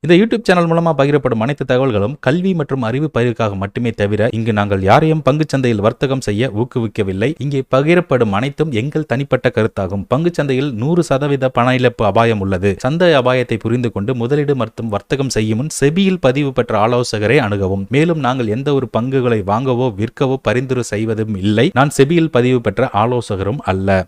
இந்த YouTube channel மூலமா பகிரப்படும் அனைத்து தகவல்களும் கல்வி மற்றும் அறிவு பயிர்க்காக மட்டுமே தவிர இங்கு நாங்கள் யாரையும் பங்குச்சந்தையில் வர்த்தகம் செய்ய ஊக்குவிக்கவில்லை. இங்கே பகிரப்படும் அனைத்தும் எங்கள் தனிப்பட்ட கருத்தாகும். பங்குச்சந்தையில் 100% பண இழப்பு அபாயம் உள்ளது. சந்தை அபாயத்தை புரிந்து கொண்டு முதலீடு மற்றும் வர்த்தகம் செய்யும் முன் செபியில் பதிவு பெற்ற ஆலோசகரை அணுகவும். மேலும் நாங்கள் எந்த ஒரு பங்குகளை வாங்கவோ விற்கவோ பரிந்துரை செய்வதும் இல்லை. நான் செபியில் பதிவு பெற்ற ஆலோசகரும் அல்ல.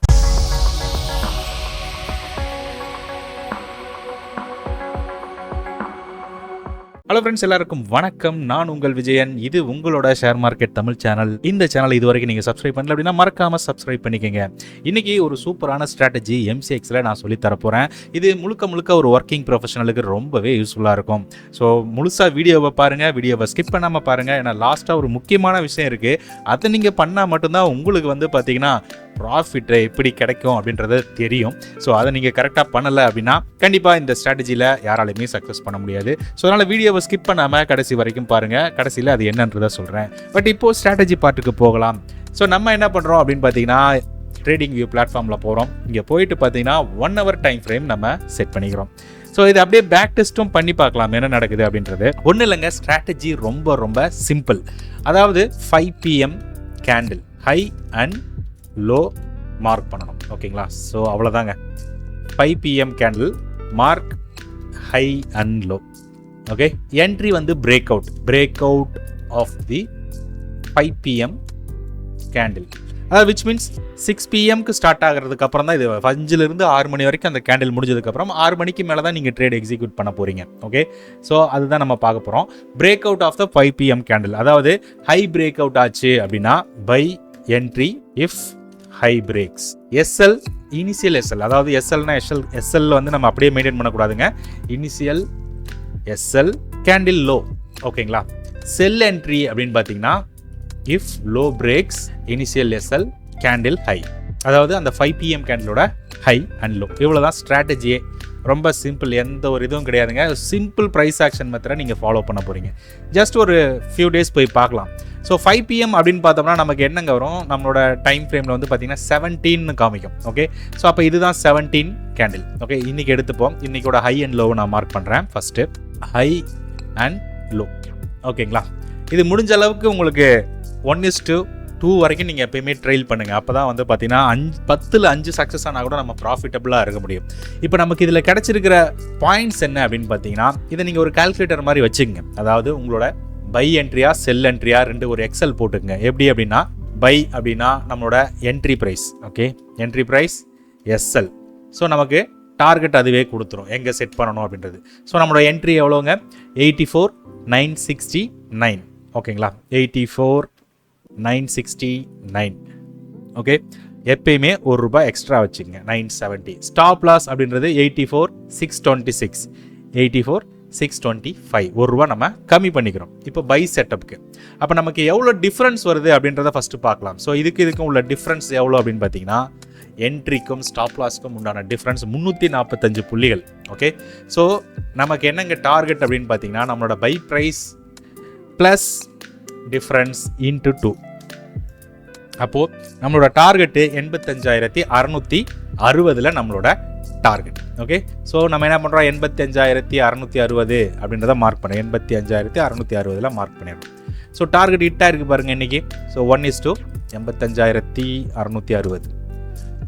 ஹலோ ஃப்ரெண்ட்ஸ், எல்லாருக்கும் வணக்கம். நான் உங்கள் விஜயன். இது உங்களோட ஷேர் மார்க்கெட் தமிழ் சேனல். இந்த சேனல் இதுவரைக்கும் நீங்கள் சப்ஸ்கிரைப் பண்ணல அப்படின்னா மறக்காமல் சப்ஸ்கிரைப் பண்ணிக்கோங்க. இன்றைக்கி ஒரு சூப்பரான ஸ்ட்ராட்டஜி MCXல நான் சொல்லி தரப்போகிறேன். இது முழுக்க ஒரு ஒர்க்கிங் ப்ரொஃபஷனலுக்கு ரொம்பவே யூஸ்ஃபுல்லாக இருக்கும். ஸோ முழுசாக வீடியோவை பாருங்கள், வீடியோவை ஸ்கிப் பண்ணாமல் பாருங்கள். ஏன்னா லாஸ்ட்டாக ஒரு முக்கியமான விஷயம் இருக்குது. அதை நீங்கள் பண்ணால் மட்டும்தான் உங்களுக்கு பார்த்தீங்கன்னா ப்ராஃபிட் எப்படி கிடைக்கும் அப்படின்றது தெரியும். ஸோ அதை நீங்கள் கரெக்டாக பண்ணலை அப்படின்னா கண்டிப்பாக இந்த ஸ்ட்ராட்டஜியில் யாராலையுமே சக்ஸஸ் பண்ண முடியாது. ஸோ அதனால் வீடியோவை ஸ்கிப் பண்ணாமல் கடைசி வரைக்கும் பாருங்கள். கடைசியில் அது என்னன்றதை சொல்கிறேன். பட் இப்போது ஸ்ட்ராட்டஜி பார்ட்டுக்கு போகலாம். ஸோ நம்ம என்ன பண்ணுறோம் அப்படின்னு பார்த்தீங்கன்னா ட்ரேடிங் வியூ பிளாட்ஃபார்மில் போகிறோம். இங்கே போயிட்டு பார்த்தீங்கன்னா 1 hour டைம் ஃப்ரேம் நம்ம செட் பண்ணிக்கிறோம். ஸோ இது அப்படியே பேக் டெஸ்ட்டும் பண்ணி பார்க்கலாம் என்ன நடக்குது அப்படின்றது. ஒன்றும் இல்லைங்க, ஸ்ட்ராட்டஜி ரொம்ப சிம்பிள். அதாவது 5 PM candle high and low mark பண்ணணும். ஓகேங்களா? ஸோ அவ்வளோதாங்க. 5 PM candle mark high and low. Okay, entry break out of the 5 PM candle. அதாவது விச் மீன்ஸ் 6 PMக்கு ஸ்டார்ட் ஆகிறதுக்கு அப்புறம் தான் இது 5லிருந்து 6 மணி வரைக்கும் அந்த கேண்டில் முடிஞ்சதுக்கப்புறம் 6 மணிக்கு மேலே தான் நீங்கள் ட்ரேட் எக்ஸிக்யூட் பண்ண போகிறீங்க. ஓகே, ஸோ அதுதான் நம்ம பார்க்க போகிறோம். Break out of the 5 PM candle. அதாவது ஹை பிரேக் அவுட் ஆச்சு அப்படின்னா buy entry if high breaks. SL initial SL, அதாவது எஸ்எல்னா எஸ்எல் நம்ம அப்படியே மெயின்டைன் பண்ணக்கூடாதுங்க. Initial SL candle low. ஓகேங்களா? செல் என்ட்ரி அப்படின்னு பார்த்தீங்கன்னா if low breaks initial SL candle high. அதாவது அந்த 5 PM கேண்டிலோட ஹை அண்ட் லோ. இவ்வளோதான் ஸ்ட்ராட்டஜியே. ரொம்ப சிம்பிள், எந்த ஒரு இதுவும் கிடையாதுங்க. சிம்பிள் ப்ரைஸ் ஆக்ஷன் மெத்தடை நீங்கள் ஃபாலோ பண்ண போகிறீங்க. ஜஸ்ட் ஒரு ஃபியூ டேஸ் போய் பார்க்கலாம். ஸோ 5 PM அப்படின்னு பார்த்தோம்னா நமக்கு என்னங்க வரும், நம்மளோட டைம் ஃப்ரேமில் பார்த்தீங்கன்னா 17 காமிக்கும். ஓகே, ஸோ அப்போ இதுதான் 17 கேண்டில். ஓகே, இன்றைக்கி எடுத்துப்போம். இன்றைக்கோட ஹை அண்ட் லோவை நான் மார்க் பண்ணுறேன். First high and low. ஓகேங்களா? இது முடிஞ்ச அளவுக்கு உங்களுக்கு 1:2 வரைக்கும் நீங்கள் எப்பயுமே ட்ரெயில் பண்ணுங்கள். அப்போ தான் பார்த்தீங்கன்னா 10ல் 5 சக்ஸஸ் ஆனால் கூட நம்ம ப்ராஃபிட்டபுளாக இருக்க முடியும். இப்போ நமக்கு இதில் கிடச்சிருக்கிற பாயிண்ட்ஸ் என்ன அப்படின்னு பார்த்தீங்கன்னா, இதை நீங்கள் ஒரு கால்குலேட்டர் மாதிரி வச்சுக்கங்க. அதாவது உங்களோட பை என்ட்ரியா செல் என்ட்ரியா ஒரு எக்ஸல் போட்டுக்குங்க. எப்படி அப்படின்னா பை அப்படின்னா நம்மளோட entry price. Okay, entry price SL. So நமக்கு டார்கெட் அதுவே கொடுத்துரும் எங்கே செட் பண்ணணும் அப்படின்றது. ஸோ நம்மளோட என்ட்ரி எவ்வளோங்க, 84,969. ஓகேங்களா? 84,969. ஓகே, எப்பயுமே ₹1 எக்ஸ்ட்ரா வச்சுங்க. 970. ஸ்டாப் லாஸ் அப்படின்றது 84,626. 84,625. ₹1 நம்ம கம்மி பண்ணிக்கிறோம் இப்போ பை செட்டப்புக்கு. அப்போ நமக்கு எவ்வளோ டிஃப்ரென்ஸ் வருது அப்படின்றத ஃபஸ்ட்டு பார்க்கலாம். ஸோ இதுக்கும் உள்ள டிஃப்ரென்ஸ் எவ்வளோ அப்படின்னு பார்த்தீங்கன்னா, என்ட்ரிக்கும் ஸ்டாப் லாஸ்க்கும் உண்டான டிஃப்ரென்ஸ் 345 புள்ளிகள். ஓகே, ஸோ நமக்கு என்னங்க டார்கெட் அப்படின்னு பார்த்தீங்கன்னா, நம்மளோட buy price plus difference into 2. அப்போது நம்மளோட டார்கெட்டு 85,660 நம்மளோட டார்கெட். ஓகே, ஸோ நம்ம என்ன பண்ணுறோம், 85,660 அப்படின்றத மார்க் பண்ணோம். 85,660 மார்க் பண்ணிடுறோம். ஸோ டார்கெட் ஹிட்டாக இருக்குது பாருங்கள் இன்றைக்கி. ஸோ 1:85,660.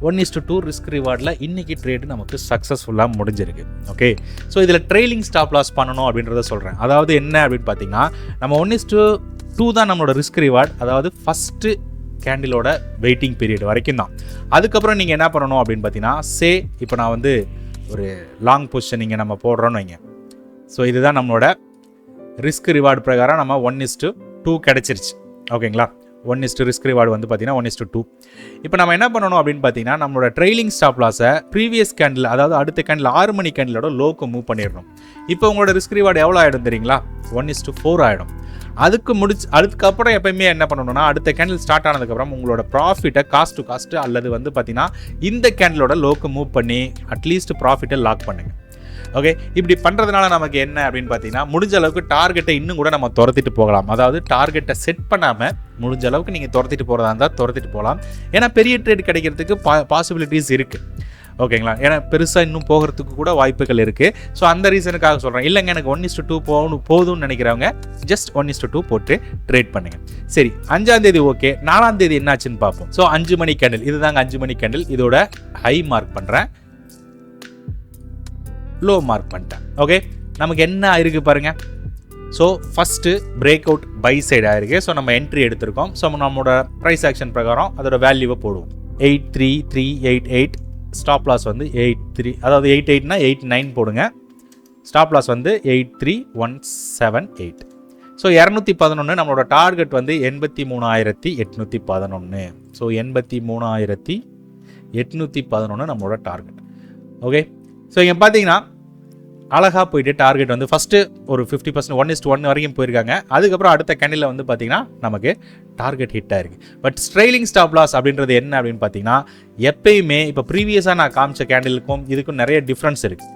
1:2 ரிஸ்க் ரிவார்டில் இன்றைக்கி ட்ரேடு நமக்கு சக்ஸஸ்ஃபுல்லாக முடிஞ்சிருக்கு. ஓகே, ஸோ இதில் ட்ரெயிலிங் ஸ்டாப் லாஸ் பண்ணணும் அப்படின்றத சொல்கிறேன். அதாவது என்ன அப்படின்னு பார்த்தீங்கன்னா, நம்ம 1:2 தான் நம்மளோட ரிஸ்க் ரிவார்ட். அதாவது ஃபஸ்ட்டு கேண்டிலோட வெயிட்டிங் பீரியட் வரைக்கும் தான். அதுக்கப்புறம் நீங்கள் என்ன பண்ணணும் அப்படின்னு பார்த்தீங்கன்னா, இப்போ நான் ஒரு லாங் பொசிஷன் இங்கே நம்ம போடுறோன்னு வைங்க. ஸோ இதுதான் நம்மளோட ரிஸ்க் ரிவார்டு பிரகாரம் நம்ம 1:2 கிடச்சிருச்சு. ஓகேங்களா? 1:2 ரிஸ்க் ரிவார்டு பார்த்தீங்கன்னா 1:2. இப்போ நம்ம என்ன பண்ணணும் அப்படின்னு பார்த்தீங்கன்னா, நம்மளோட ட்ரெயிலிங் ஸ்டாப் லாஸை ப்ரீவியஸ் கேண்டில், அதாவது அடுத்த கேண்டில் 6 மணி கேண்டிலோட லோக்கு மூவ் பண்ணிடணும். இப்போ உங்களோட ரிஸ்க் ரிவார்டு எவ்வளோ ஆகிடும் தெரியுங்களா? 1:4 ஆகிடும். அதுக்கப்புறம் எப்பயுமே என்ன பண்ணணும்னா, அடுத்த கேண்டில் ஸ்டார்ட் ஆனதுக்கப்புறம் உங்களோட ப்ராஃபிட்டை காஸ்ட் டு காஸ்ட் அல்லது பார்த்தீங்கன்னா இந்த கேண்டிலோட லோக்கு மூவ் பண்ணி அட்லீஸ்ட் ப்ராஃபிட்டை லாக் பண்ணுங்க. ஓகே, இப்படி பண்ணுறதுனால நமக்கு என்ன அப்படின்னு பார்த்தீங்கன்னா, முடிஞ்ச அளவுக்கு டார்கெட்டை இன்னும் கூட நம்ம துரத்திட்டு போகலாம். அதாவது டார்கெட்டை செட் பண்ணாமல் முடிஞ்ச அளவுக்கு நீங்கள் துரத்திட்டு போகிறதா இருந்தால் துரத்திட்டு போகலாம். ஏன்னா பெரிய ட்ரேட் கிடைக்கிறதுக்கு பாசிபிலிட்டிஸ் இருக்குது. ஓகேங்களா? ஏன்னா பெருசாக இன்னும் போகிறதுக்கு கூட வாய்ப்புகள் இருக்குது. ஸோ அந்த ரீசனுக்காக சொல்கிறேன். இல்லைங்க எனக்கு 1:2 போதும்னு நினைக்கிறவங்க ஜஸ்ட் 1:2 போட்டு ட்ரேட் பண்ணுங்கள். சரி, 5ஆம் தேதி ஓகே. 4ஆம் தேதி என்னாச்சுன்னு பார்ப்போம். ஸோ 5 மணி கேண்டில், இதுதாங்க 5 மணி கேண்டில். இதோட ஹை மார்க் பண்ணுறேன், லோ மார்க் பண்ணிட்டேன். ஓகே, நமக்கு என்ன ஆயிருக்கு பாருங்கள். So first break out buy side ஆயிருக்கு. ஸோ நம்ம என்ட்ரி எடுத்திருக்கோம். ஸோ நம்மளோட ப்ரைஸ் ஆக்ஷன் பிரகாரம் அதோட வேல்யூவை போடுவோம். 83388, ஸ்டாப் லாஸ் வந்து 83, அதாவது 88னா 89 போடுங்க. ஸ்டாப் லாஸ் வந்து 83178. ஸோ 211 நம்மளோட டார்கெட் வந்து 83,811. ஸோ 83,811 நம்மளோட டார்கெட். ஓகே, ஸோ இங்கே பார்த்தீங்கன்னா அழகாக போயிட்டு டார்கெட் வந்து ஃபஸ்ட்டு ஒரு 50% 1:1 வரைக்கும் போயிருக்காங்க. அதுக்கப்புறம் அடுத்த கேண்டில் வந்து பார்த்தீங்கன்னா நமக்கு டார்கெட் ஹிட் ஆயிருக்கு. பட் ட்ரைலிங் ஸ்டாப் லாஸ் அப்படின்றது என்ன அப்படின்னு பார்த்தீங்கன்னா, எப்பயுமே இப்போ ப்ரீவியஸாக நான் காமிச்ச கேண்டிலுக்கும் இதுக்கும் நிறைய டிஃப்ரென்ஸ் இருக்குது.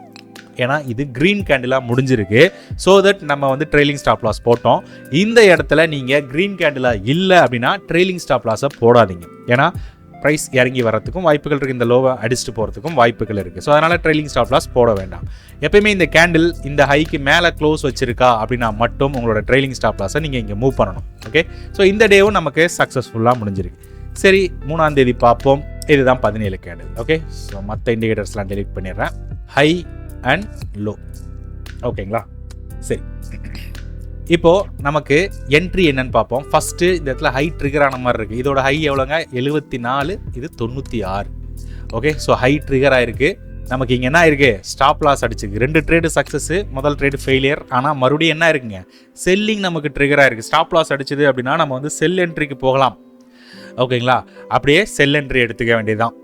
ஏன்னா இது க்ரீன் கேண்டிலாக முடிஞ்சிருக்கு. ஸோ தட் நம்ம வந்து ட்ரெயிலிங் ஸ்டாப் லாஸ் போட்டோம். இந்த இடத்துல நீங்கள் க்ரீன் கேண்டிலாக இல்லை அப்படின்னா ட்ரெயிலிங் ஸ்டாப் லாஸை போடாதீங்க. ஏன்னா ப்ரைஸ் இறங்கி வரத்துக்கும் வாய்ப்புகள் இருக்குது, இந்த லோவை அடிச்சுட்டு போகிறதுக்கும் வாய்ப்புகள் இருக்குது. ஸோ அதனால் ட்ரெயிலிங் ஸ்டாப் லாஸ் போட வேண்டாம். எப்பயுமே இந்த கேண்டில் இந்த ஹைக்கு மேலே க்ளோஸ் வச்சிருக்கா அப்படின்னா மட்டும் உங்களோட ட்ரெயிலிங் ஸ்டாப் லாஸை நீங்கள் இங்கே மூவ் பண்ணணும். ஓகே, ஸோ இந்த டேவும் நமக்கு சக்ஸஸ்ஃபுல்லாக முடிஞ்சிருக்கு. சரி, 3ஆம் தேதி பார்ப்போம். இதுதான் 17 கேண்டில். ஓகே, ஸோ மற்ற இண்டிகேட்டர்ஸ்லாம் டெலிட் பண்ணிடுறேன். High and low. ஓகேங்களா? சரி, இப்போது நமக்கு என்ட்ரி என்னன்னு பார்ப்போம். ஃபஸ்ட்டு இந்த இடத்துல ஹை ட்ரிகர் ஆன மாதிரி இருக்குது. இதோட ஹை எவ்வளோங்க? 74, இது 96. ஓகே, ஸோ ஹை ட்ரிகர் ஆயிருக்கு. நமக்கு இங்கே என்ன ஆயிருக்கு? ஸ்டாப் லாஸ் அடிச்சிருக்கு. 2 ட்ரேடு சக்ஸஸ், முதல் ட்ரேடு ஃபெயிலியர். ஆனால் மறுபடியும் என்ன இருக்குங்க? செல்லிங் நமக்கு ட்ரிகர் ஆயிருக்கு. ஸ்டாப் லாஸ் அடிச்சது அப்படின்னா நம்ம வந்து செல் என்ட்ரிக்கு போகலாம். ஓகேங்களா? அப்படியே செல் என்ட்ரி எடுத்துக்க வேண்டியதுதான்.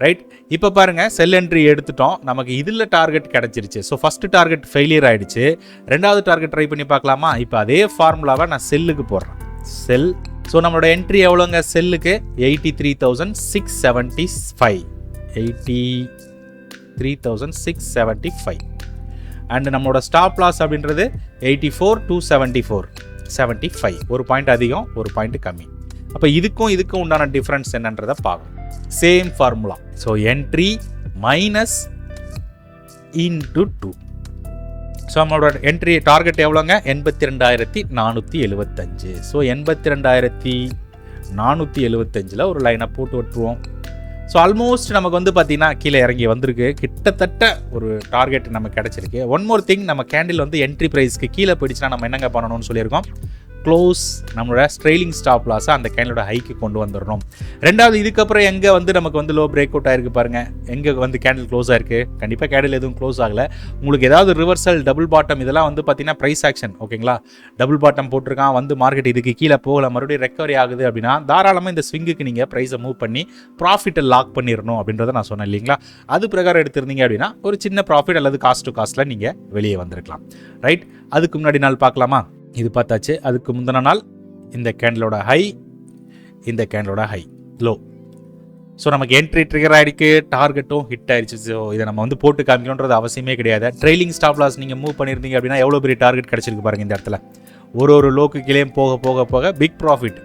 ரைட், இப்போ பாருங்கள், செல் என்ட்ரி எடுத்துட்டோம். நமக்கு இதில் டார்கெட் கிடச்சிருச்சு. ஸோ ஃபஸ்ட்டு டார்கெட் ஃபெயிலியர் ஆகிடுச்சு. 2வது டார்கெட் ட்ரை பண்ணி பார்க்கலாமா? இப்போ அதே ஃபார்முலாவை நான் செல்லுக்கு போடுறேன். செல். ஸோ நம்மளோட என்ட்ரி எவ்வளோங்க? செல்லுக்கு 83,675. 83,675. அண்ட் நம்மளோட ஸ்டாப் லாஸ் அப்படின்றது 84,274. ஒரு பாயிண்ட் அதிகம், ஒரு பாயிண்ட் கம்மி. அப்போ இதுக்கும் உண்டான டிஃப்ரென்ஸ் என்னன்றதை பார்க்கணும். Same formula. So entry minus into 2. So நம்மளோட என்ட்ரி டார்கெட் எவ்வளோங்க? 82,475. ஸோ 82,475 ஒரு லைனை போட்டு விட்டுருவோம். ஸோ ஆல்மோஸ்ட் நமக்கு வந்து பார்த்தீங்கன்னா கீழே இறங்கி வந்திருக்கு. கிட்டத்தட்ட ஒரு டார்கெட் நமக்கு கிடச்சிருக்கு. ஒன் மோர் திங், நம்ம கேண்டில் வந்து என்ட்ரி ப்ரைஸ்க்கு கீழே போயிடுச்சுன்னா நம்ம என்னங்க பண்ணணும்னு சொல்லியிருக்கோம். க்ளோஸ் நம்மளோட ட்ரெயிலிங் ஸ்டாப் லாஸை அந்த கேண்டலோட ஹைக்கு கொண்டு வந்துடணும். 2வது, இதுக்கப்புறம் எங்கே வந்து நமக்கு வந்து லோ பிரேக் அவுட் ஆயிருக்கு பாருங்கள். எங்கே வந்து கேண்டில் க்ளோஸ் ஆயிருக்கு? கண்டிப்பாக கேண்டில் எதுவும் க்ளோஸ் ஆகலை. உங்களுக்கு ஏதாவது ரிவர்சல், டபுள் பாட்டம், இதெல்லாம் வந்து பார்த்தீங்கன்னா ப்ரைஸ் ஆக்ஷன். ஓகேங்களா? டபுள் பாட்டம் போட்டிருக்கான், வந்து மார்க்கெட் இதுக்கு கீழே போகல, மறுபடியும் ரெக்கவரி ஆகுது அப்படின்னா தாராளமாக இந்த ஸ்விங்குக்கு நீங்கள் ப்ரைஸை மூவ் பண்ணி ப்ராஃபிட்டை லாக் பண்ணிடணும் அப்படின்றத நான் சொன்னேன் இல்லைங்களா? அது பிரகாரம் எடுத்திருந்தீங்க அப்படின்னா ஒரு சின்ன ப்ராஃபிட் அல்லது காஸ்ட் டு காஸ்ட்டில் நீங்கள் வெளியே வந்திருக்கலாம். ரைட், அதுக்கு முன்னாடி நாள் பார்க்கலாமா? இது பார்த்தாச்சு. அதுக்கு முந்தின நாள் இந்த கேண்டலோட ஹை, இந்த கேண்டலோட ஹை, லோ. ஸோ நமக்கு என்ட்ரி ட்ரிகர் ஆகிருக்கு, டார்கெட்டும் ஹிட் ஆயிடுச்சு. ஸோ இதை நம்ம வந்து போட்டு காமிக்கணுன்றது அவசியமே கிடையாது. ட்ரெயிலிங் ஸ்டாப் லாஸ் நீங்கள் மூவ் பண்ணியிருந்தீங்க அப்படின்னா எவ்வளோ பெரிய டார்கெட் கிடச்சிருக்கு பாருங்கள். இந்த இடத்துல ஒரு லோக்கு கீழே போக big profit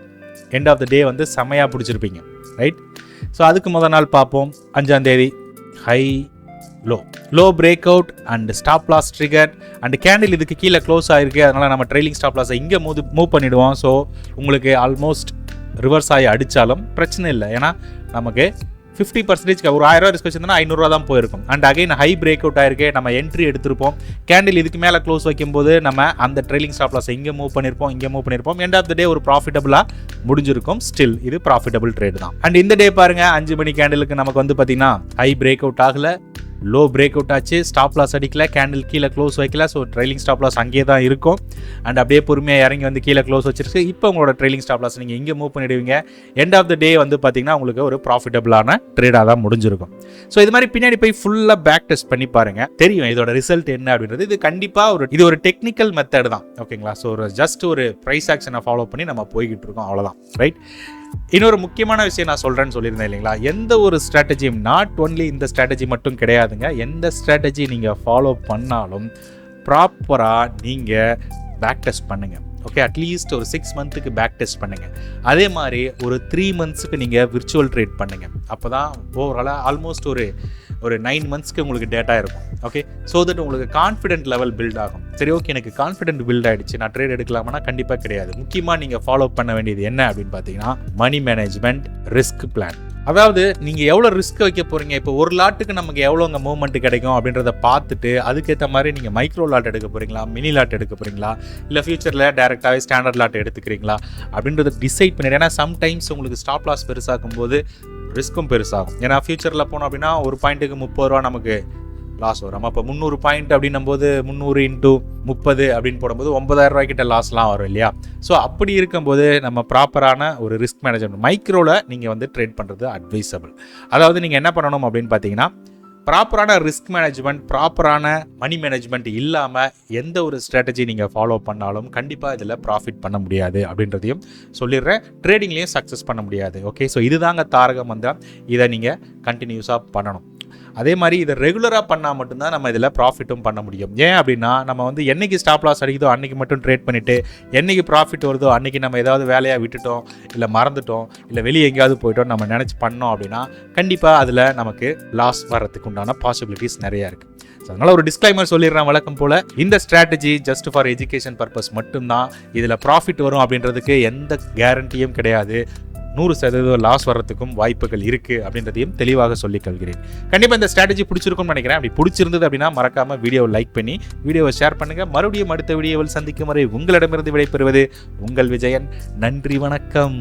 end of the day வந்து செம்மையாக பிடிச்சிருப்பீங்க. ரைட், ஸோ அதுக்கு முதல் நாள் பார்ப்போம். 5ஆம் தேதி high, low break out and stop loss trigger and candle இதுக்கு கீழே க்ளோஸ் ஆகிருக்கு. அதனால் நம்ம ட்ரெயிலிங் ஸ்டாப் லாஸை இங்கே மூவ் பண்ணிவிடுவோம். ஸோ உங்களுக்கு ஆல்மோஸ்ட் ரிவர்ஸ் ஆகி அடித்தாலும் பிரச்சனை இல்லை. ஏன்னா நமக்கு 50% ஒரு 1000 ரிஸ்க் வச்சிருந்தோம்னா 500 தான் போயிருக்கும். And again high break out ஆயிருக்கு, நம்ம என்ட்ரி எடுத்திருப்போம். கேண்டில் இதுக்கு மேலே க்ளோஸ் வைக்கும்போது நம்ம அந்த ட்ரெயிலிங் ஸ்டாப் லாஸை இங்கே மூவ் பண்ணியிருப்போம். எண்ட் ஆஃப் த டே ஒரு ப்ராஃபிட்டபுளாக முடிஞ்சிருக்கும். ஸ்டில் இது ப்ராஃபிட்டபிள் ட்ரேட் தான். அண்ட் இந்த டே பாருங்க, 5 மணி கேண்டிலுக்கு நமக்கு வந்து பார்த்தீங்கன்னா ஹை பிரேக் அவுட் ஆகலை, லோ பிரேக் அவுட் ஆச்சு, ஸ்டாப் லாஸ் அடிக்கல, கேண்டில் கீழே க்ளோஸ் வைக்கல. ஸோ ட்ரெயிலிங் ஸ்டாப் லாஸ் அங்கேயே தான் இருக்கும். அண்ட் அப்படியே பொறுமையாக இறங்கி வந்து கீழே க்ளோஸ் வச்சிருக்கு. இப்போ உங்களோட ட்ரெயிலிங் ஸ்டாப் லாஸ் நீங்கள் இங்கே மூவ் பண்ணிடுவீங்க. எண்ட் ஆஃப் த டே வந்து பார்த்தீங்கன்னா உங்களுக்கு ஒரு ப்ராஃபிட்டபிளான ட்ரேடாக தான் முடிஞ்சிருக்கும். ஸோ இது மாதிரி பின்னாடி போய் ஃபுல்லாக பேக் டெஸ்ட் பண்ணி பாருங்க, தெரியும் இதோட ரிசல்ட் என்ன அப்படின்றது. இது கண்டிப்பாக இது ஒரு டெக்னிக்கல் மெத்தட் தான். ஓகேங்களா? ஸோ ஜஸ்ட் ஒரு ப்ரைஸ் ஆக்ஷனை ஃபாலோ பண்ணி நம்ம போய்கிட்டு இருக்கோம், அவ்வளோதான். ரைட், இன்னொரு முக்கியமான விஷயம் நான் சொல்கிறேன்னு சொல்லியிருந்தேன் இல்லைங்களா? எந்த ஒரு ஸ்ட்ராட்டஜியும், நாட் ஒன்லி இந்த ஸ்ட்ராட்டஜி மட்டும் கிடையாதுங்க. எந்த ஸ்ட்ராட்டஜி நீங்கள் ஃபாலோ பண்ணாலும் ப்ராப்பராக நீங்கள் பேக் டெஸ்ட் பண்ணுங்கள். ஓகே, அட்லீஸ்ட் ஒரு 6 மந்த்துக்கு பேக் டெஸ்ட் பண்ணுங்கள். அதே மாதிரி ஒரு 3 மந்த்ஸுக்கு நீங்கள் விர்ச்சுவல் ட்ரேட் பண்ணுங்கள். அப்போ தான் ஓவராலாக ஆல்மோஸ்ட் ஒரு ஒரு 9 மந்த்ஸ்க்கு உங்களுக்கு டேட்டா இருக்கும். ஓகே, ஸோ தட் உங்களுக்கு கான்ஃபிடென்ட் லெவல் பில்ட் ஆகும். சரி, ஓகே, எனக்கு கான்ஃபிடென்ட் பில்ட் ஆகிடுச்சு, நான் ட்ரேட் எடுக்கலாமா? கண்டிப்பாக கிடையாது. முக்கியமாக நீங்கள் ஃபாலோ பண்ண வேண்டியது என்ன அப்படின்னு பார்த்தீங்கன்னா மணி மேனேஜ்மெண்ட், ரிஸ்க் பிளான். அதாவது நீங்கள் எவ்வளோ ரிஸ்க் வைக்க போகிறீங்க, இப்போ ஒரு லாட்டுக்கு நமக்கு எவ்வளோங்க மூவ்மெண்ட் கிடைக்கும் அப்படின்றத பார்த்துட்டு அதுக்கேற்ற மாதிரி நீங்கள் மைக்ரோ லாட் எடுக்க போகிறீங்களா, மினி லாட் எடுக்க போகிறீங்களா, இல்லை ஃபியூச்சரில் டேரெக்டாகவே ஸ்டாண்டர்ட் லாட் எடுத்துக்கிறீங்களா அப்படின்றத டிசைட் பண்ணிடு. ஏன்னா சம்டைம்ஸ் உங்களுக்கு ஸ்டாப் லாஸ் பெருசாக்கும் போது ரிஸ்க்கும் பெருசாகும். ஏன்னா ஃபியூச்சரில் போனோம் அப்படின்னா ஒரு பாயிண்ட்டுக்கு 30 ரூபா நமக்கு லாஸ் வரும். அப்போ 300 பாயிண்ட் அப்படின்னும் போது 300 × 30 அப்படின்னு போடும்போது 9,000 ரூபாய்க்கிட்ட லாஸ்லாம் வரும் இல்லையா? ஸோ அப்படி இருக்கும்போது நம்ம ப்ராப்பரான ஒரு ரிஸ்க் மேனேஜ்மெண்ட் மைக்ரோவில் நீங்கள் வந்து ட்ரேட் பண்ணுறது அட்வைசபிள். அதாவது நீங்கள் என்ன பண்ணணும் அப்படின்னு பார்த்தீங்கன்னா ப்ராப்பரான ரிஸ்க் மேனேஜ்மெண்ட், ப்ராப்பரான மணி மேனேஜ்மெண்ட் இல்லாமல் எந்த ஒரு ஸ்ட்ராட்டஜி நீங்கள் ஃபாலோ பண்ணாலும் கண்டிப்பாக இதில் ப்ராஃபிட் பண்ண முடியாது அப்படின்றதையும் சொல்லிடுறேன். ட்ரேடிங்லேயும் சக்ஸஸ் பண்ண முடியாது. ஓகே, ஸோ இதுதாங்க தாரக மந்திரம். இதை நீங்கள் கண்டினியூஸாக பண்ணணும். அதே மாதிரி இதை ரெகுலராக பண்ணால் மட்டும்தான் நம்ம இதில் ப்ராஃபிட்டும் பண்ண முடியும். ஏன் அப்படின்னா நம்ம வந்து என்னைக்கு ஸ்டாப் லாஸ் அடிக்குதோ அன்றைக்கி மட்டும் ட்ரேட் பண்ணிவிட்டு என்னைக்கு ப்ராஃபிட் வருதோ அன்றைக்கி நம்ம ஏதாவது வேலையாக விட்டுட்டோம், இல்லை மறந்துட்டோம், இல்லை வெளியே எங்கேயாவது போயிட்டோம் நம்ம நினச்சி பண்ணோம் அப்படின்னா கண்டிப்பாக அதில் நமக்கு லாஸ் வர்றதுக்கு உண்டான பாசிபிலிட்டிஸ் நிறையா இருக்குது. ஸோ அதனால் ஒரு டிஸ்க்ளைமர் சொல்லிடுறேன் வழக்கம் போல். இந்த strategy just for education purpose மட்டும்தான். இதில் ப்ராஃபிட் வரும் அப்படின்றதுக்கு எந்த கேரண்டியும் கிடையாது. 100% லாஸ் வர்றதுக்கும் வாய்ப்புகள் இருக்குது அப்படின்றதையும் தெளிவாக சொல்லிக் கொள்கிறேன். கண்டிப்பாக இந்த ஸ்ட்ராட்டஜி பிடிச்சிருக்கும்னு நினைக்கிறேன். அப்படி பிடிச்சிருந்தது அப்படின்னா மறக்காமல் வீடியோவை லைக் பண்ணி வீடியோவை ஷேர் பண்ணுங்கள். மறுபடியும் அடுத்த வீடியோவில் சந்திக்கும் வரை உங்களிடமிருந்து விடைபெறுவது உங்கள் விஜயன். நன்றி, வணக்கம்.